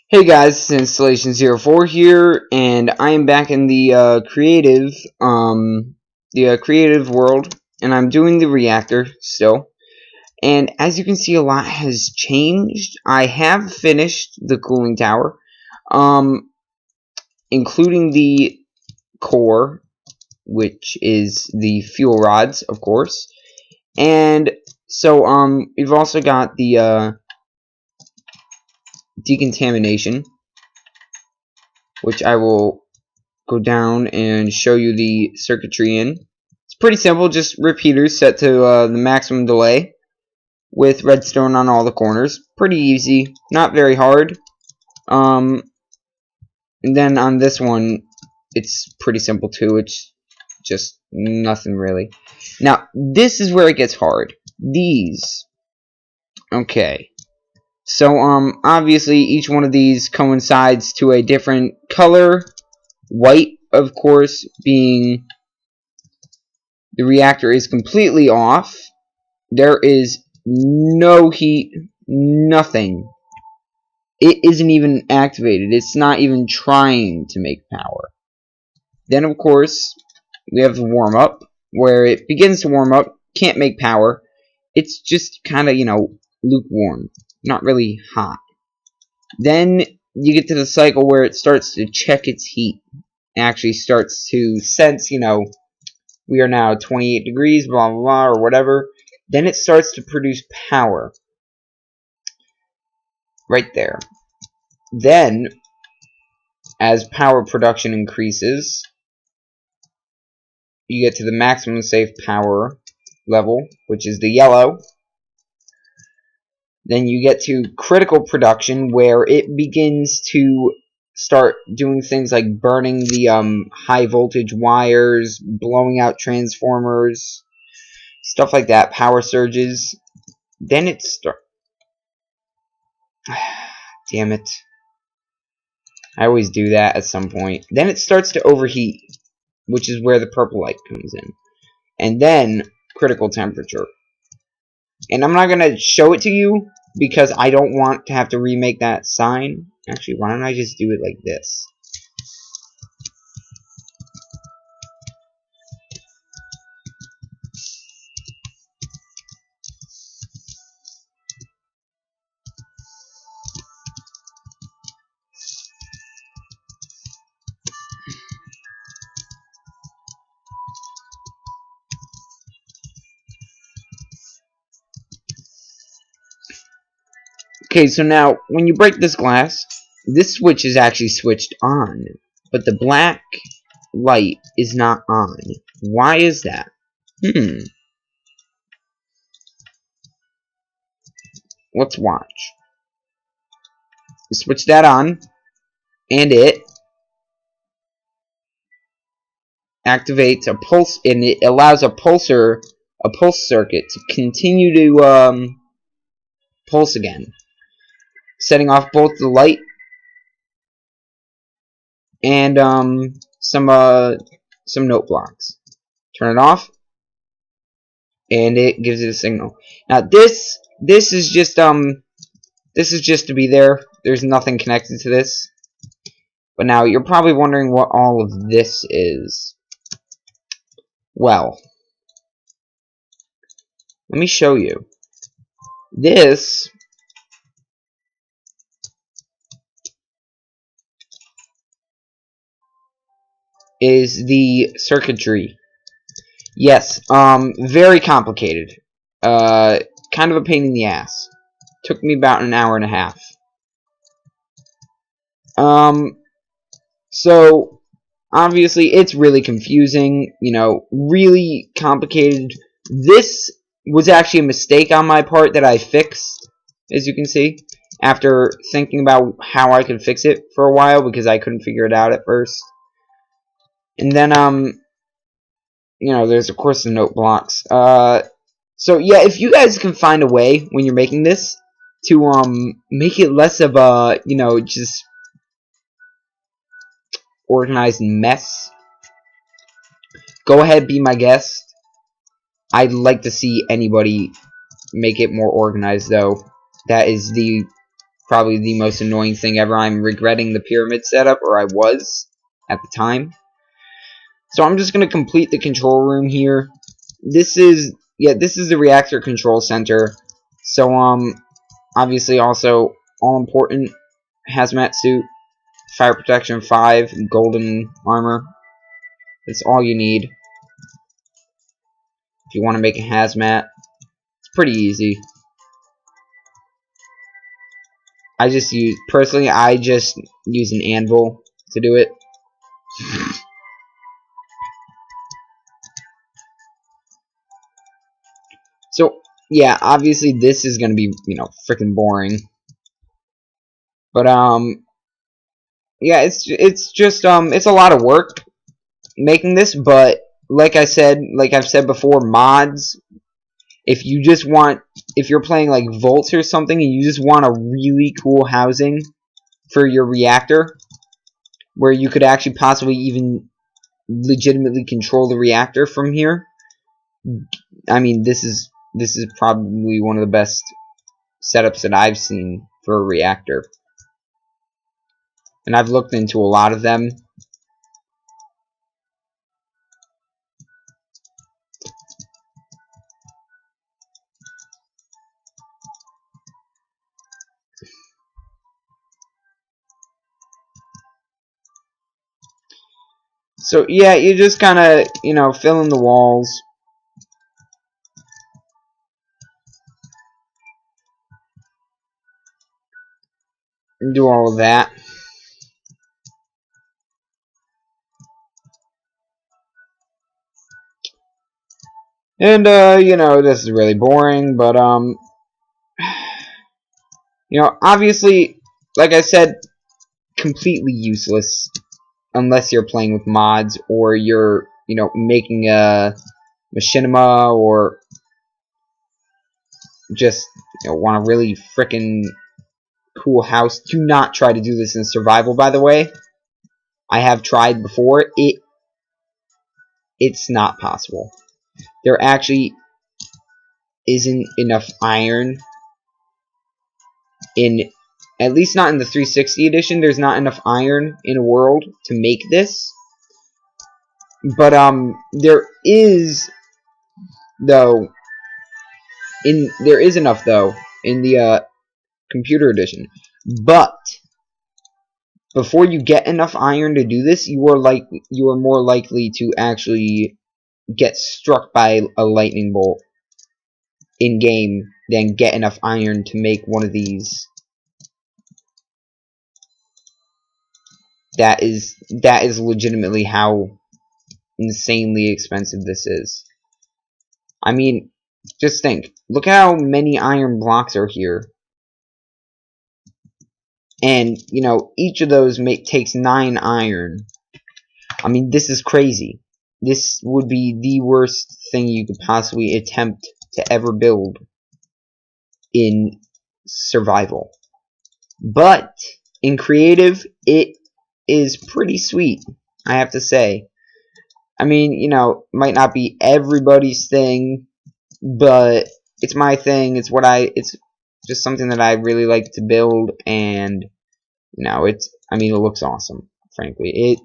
Hey guys, it's Installation04 here, and I am back in the creative world, and I'm doing the reactor still. And as you can see, a lot has changed. I have finished the cooling tower, including the core, which is the fuel rods, of course. And so, we've also got the decontamination, which I will go down and show you the circuitry in. It's pretty simple, just repeaters set to the maximum delay with redstone on all the corners. Pretty easy, not very hard. And then on this one, it's pretty simple too. It's just nothing really. Now, this is where it gets hard. These. Okay. So, obviously, each one of these coincides to a different color. White, of course, being the reactor is completely off. There is no heat, nothing. It isn't even activated. It's not even trying to make power. Then, of course, we have the warm-up, where it begins to warm up, can't make power. It's just kind of, lukewarm. Not really hot. Then you get to the cycle where it starts to check its heat. It actually starts to sense, we are now 28 degrees, blah, blah, blah, or whatever. Then it starts to produce power. Right there. Then, as power production increases, you get to the maximum safe power level, which is the yellow. Then you get to critical production, where it begins to start doing things like burning the high voltage wires, blowing out transformers, stuff like that, power surges. Then it damn it. I always do that at some point. Then it starts to overheat, which is where the purple light comes in. And then critical temperature. And I'm not going to show it to you because I don't want to have to remake that sign. Actually, why don't I just do it like this? Okay, so now, when you break this glass, this switch is actually switched on, but the black light is not on. Why is that? Let's watch. Switch that on, and it activates a pulse, and it allows a pulse circuit to continue to pulse again, setting off both the light and some note blocks. Turn it off, and it gives it a signal. Now this is just to be there. There's nothing connected to this. But now you're probably wondering what all of this is. Well, let me show you. This is the circuitry. Yes, very complicated. Kind of a pain in the ass. Took me about an hour and a half. So, obviously, it's really confusing, really complicated. This was actually a mistake on my part that I fixed, as you can see, after thinking about how I could fix it for a while, because I couldn't figure it out at first. And then, there's, of course, the note blocks. So, yeah, if you guys can find a way, when you're making this, to, make it less of a, just organized mess, go ahead, be my guest. I'd like to see anybody make it more organized, though. That is the probably the most annoying thing ever. I'm regretting the pyramid setup, or I was at the time. So I'm just going to complete the control room here. This is the reactor control center. So obviously also all important hazmat suit, fire protection 5, golden armor. That's all you need if you want to make a hazmat. It's pretty easy. I just use an anvil to do it. So yeah, obviously this is gonna be, freaking boring. But yeah, it's just it's a lot of work making this, but like I've said before, mods, if you're playing like Volts or something and you just want a really cool housing for your reactor, where you could actually possibly even legitimately control the reactor from here, I mean, this is probably one of the best setups that I've seen for a reactor. And I've looked into a lot of them. So yeah, you just kind of, fill in the walls. And do all of that. And this is really boring, but obviously, like I said, completely useless unless you're playing with mods or you're, making a machinima, or just want a really freaking cool house. Do not try to do this in survival, by the way. I have tried before. It's not possible. There actually isn't enough iron in, at least not in the 360 edition. There's not enough iron in a world to make this. But there is enough though in the computer edition. But before you get enough iron to do this, you are more likely to actually get struck by a lightning bolt in game than get enough iron to make one of these. That is legitimately how insanely expensive this is. I mean, just think. Look how many iron blocks are here. And, each of those takes 9 iron. I mean, this is crazy. This would be the worst thing you could possibly attempt to ever build in survival. But in creative, it is pretty sweet, I have to say. I mean, might not be everybody's thing, but it's my thing. It's just something that I really like to build, and it looks awesome, frankly.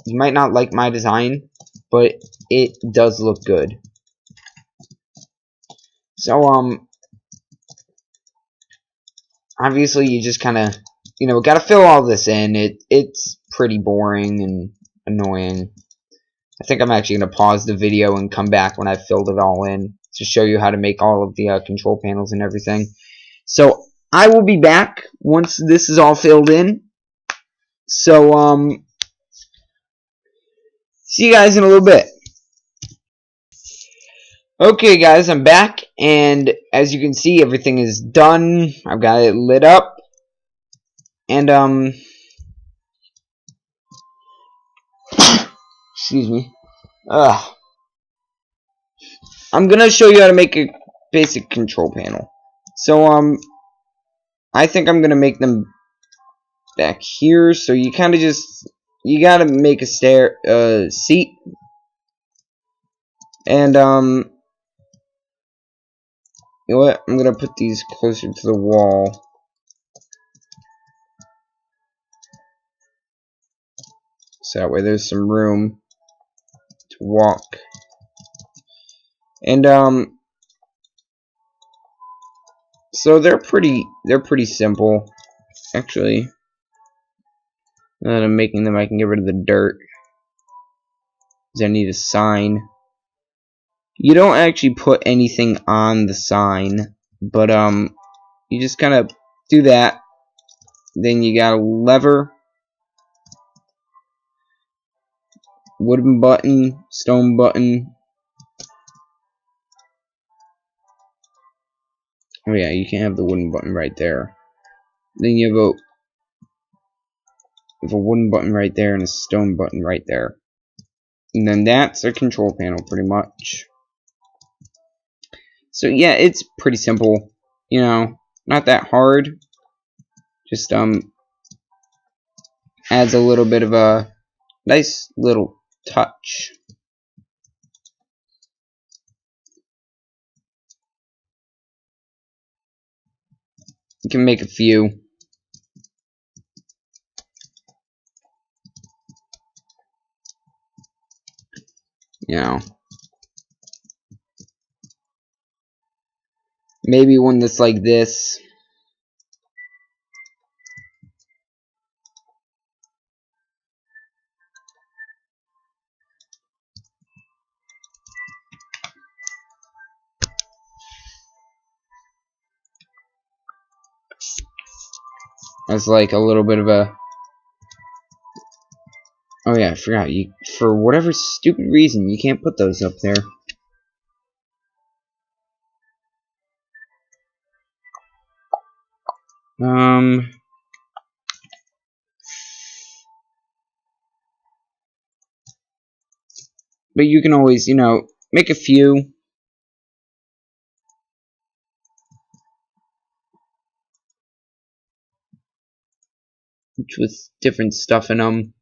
You might not like my design, but it does look good. So obviously you just kind of, gotta fill all this in. It's pretty boring and annoying. I think I'm actually going to pause the video and come back when I've filled it all in to show you how to make all of the control panels and everything. So I will be back once this is all filled in. So see you guys in a little bit. Okay guys, I'm back, and as you can see, everything is done. I've got it lit up. And excuse me. I'm gonna show you how to make a basic control panel. So I think I'm gonna make them back here. So you kind of you gotta make a seat, and you know what? I'm gonna put these closer to the wall. so that way there's some room to walk. And so they're pretty simple. Actually, now that I'm making them, I can get rid of the dirt, because I need a sign. You don't actually put anything on the sign, but you just kind of do that. Then you got a lever, wooden button, stone button. Oh yeah, you can't have the wooden button right there. Then you have a wooden button right there and a stone button right there. And then that's a control panel pretty much. So yeah, it's pretty simple. You know, not that hard. Just adds a little bit of a nice little touch. You can make a few. You know, maybe one that's like this. As like a little bit of a... Oh yeah, I forgot. You, for whatever stupid reason, you can't put those up there. But you can always, you know, make a few. Each with different stuff in them.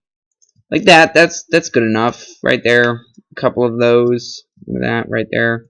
Like that. That's good enough right there. A couple of those. Look at that right there.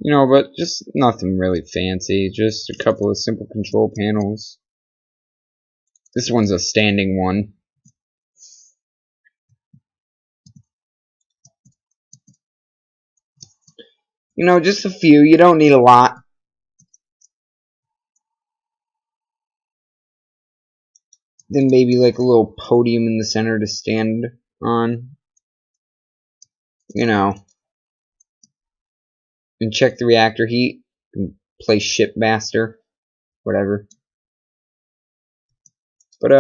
You know, but just nothing really fancy. Just a couple of simple control panels. This one's a standing one. You know, just a few. You don't need a lot. Then maybe like a little podium in the center to stand on. You know. And check the reactor heat. And play Shipmaster. Whatever. But,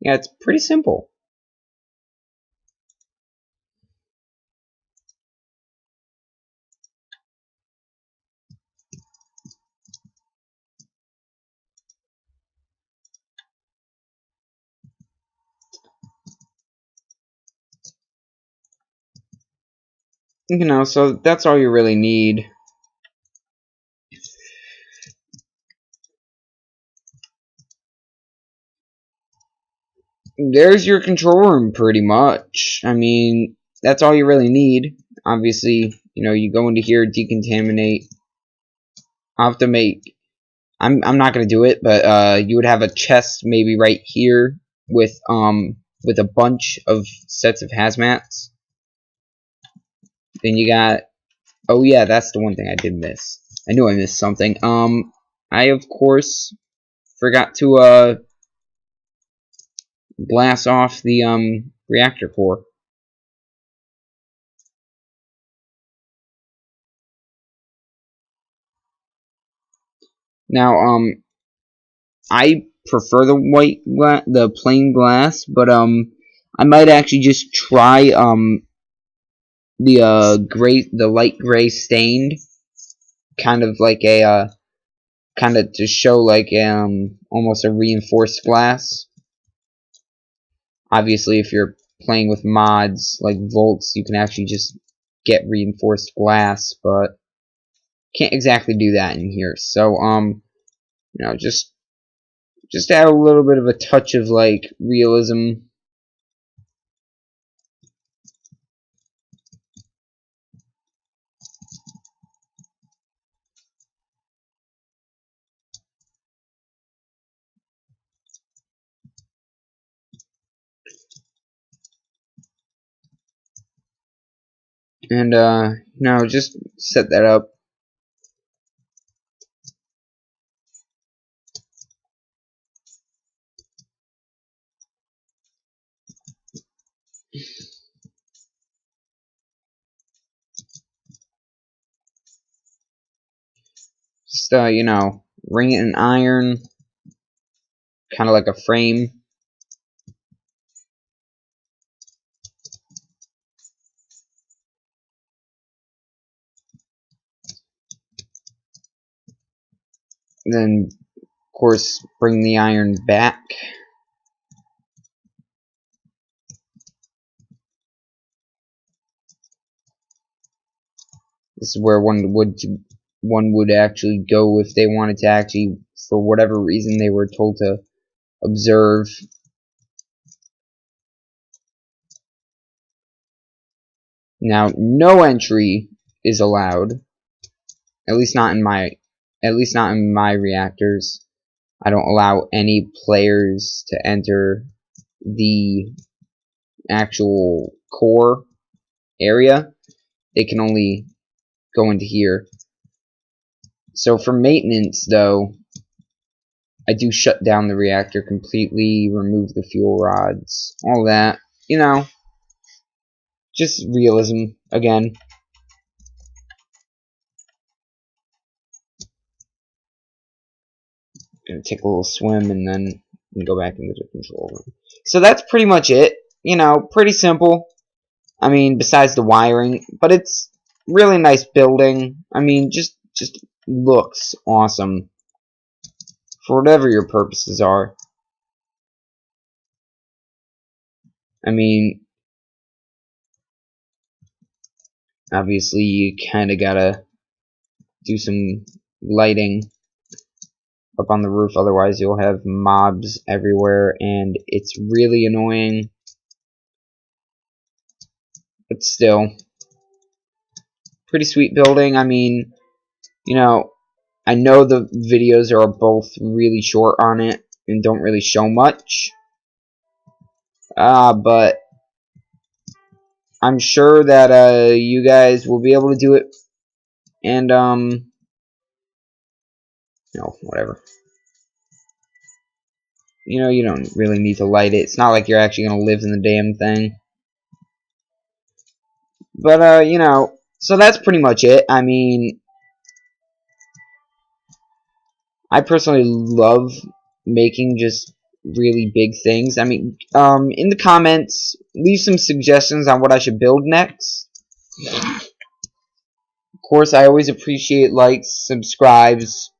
yeah, it's pretty simple. You know, so that's all you really need. There's your control room, pretty much. I mean, that's all you really need. Obviously, you know, you go into here, decontaminate. I'll have to make... I'm not gonna do it, but you would have a chest maybe right here with a bunch of sets of hazmats. Then you got... Oh yeah, that's the one thing I did miss. I knew I missed something. I of course forgot to blast off the reactor core. Now I prefer the plain glass, but I might actually just try the light gray stained, kind of like a kind of to show like almost a reinforced glass. Obviously, if you're playing with mods like volts, you can actually just get reinforced glass, but can't exactly do that in here. So you know, just add a little bit of a touch of like realism. And now just set that up. Just you know, ring it in iron, kind of like a frame. And then, of course, bring the iron back. This is where one would actually go if they wanted to actually, for whatever reason, they were told to observe. Now, no entry is allowed. At least not in my reactors. I don't allow any players to enter the actual core area. They can only go into here. So for maintenance, though, I do shut down the reactor completely, remove the fuel rods, all that. You know, just realism again. Gonna take a little swim and then go back into the control room. So that's pretty much it. You know, pretty simple. I mean, besides the wiring, but it's really nice building. I mean, just looks awesome for whatever your purposes are. I mean, obviously you kind of gotta do some lighting up on the roof, otherwise you'll have mobs everywhere and it's really annoying. But still, pretty sweet building. I mean, you know, I know the videos are both really short on it and don't really show much, but I'm sure that you guys will be able to do it, and you know, whatever. You know, you don't really need to light it. It's not like you're actually gonna live in the damn thing. But you know, so that's pretty much it. I mean, I personally love making just really big things. I mean, in the comments, leave some suggestions on what I should build next. Of course, I always appreciate likes, subscribes,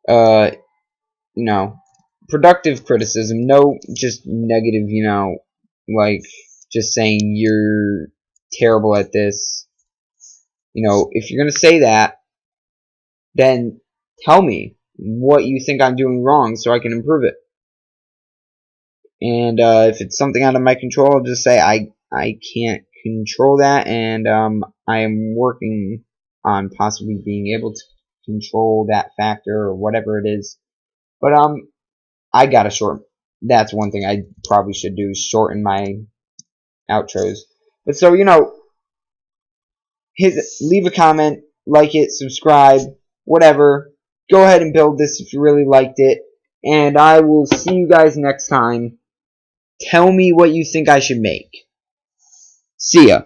you know, productive criticism, no just negative, you know, like just saying you're terrible at this. You know, if you're gonna say that, then tell me what you think I'm doing wrong so I can improve it. And if it's something out of my control, I'll just say I can't control that, and I am working on possibly being able to control that factor or whatever it is. But I gotta shorten. That's one thing I probably should do, is shorten my outros. But so, you know, leave a comment, like it, subscribe, whatever. Go ahead and build this if you really liked it. And I will see you guys next time. Tell me what you think I should make. See ya.